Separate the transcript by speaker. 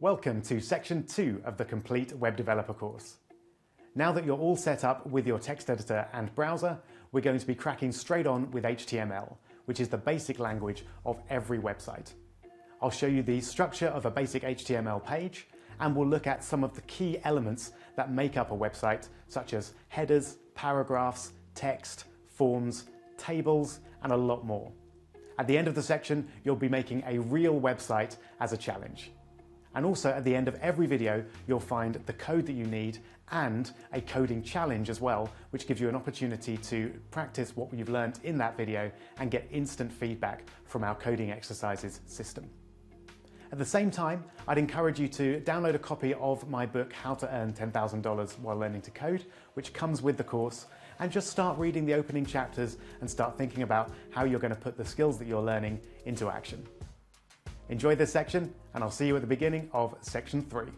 Speaker 1: Welcome to Section 2 of the Complete Web Developer course. Now that you're all set up with your text editor and browser, we're going to be cracking straight on with HTML, which is the basic language of every website. I'll show you the structure of a basic HTML page, and we'll look at some of the key elements that make up a website, such as headers, paragraphs, text, forms, tables, and a lot more. At the end of the section, you'll be making a real website as a challenge. And also at the end of every video, you'll find the code that you need and a coding challenge as well, which gives you an opportunity to practice what you've learned in that video and get instant feedback from our coding exercises system. At the same time, I'd encourage you to download a copy of my book, How to Earn $10,000 While Learning to Code, which comes with the course, and just start reading the opening chapters and start thinking about how you're going to put the skills that you're learning into action. Enjoy this section, and I'll see you at the beginning of Section 3.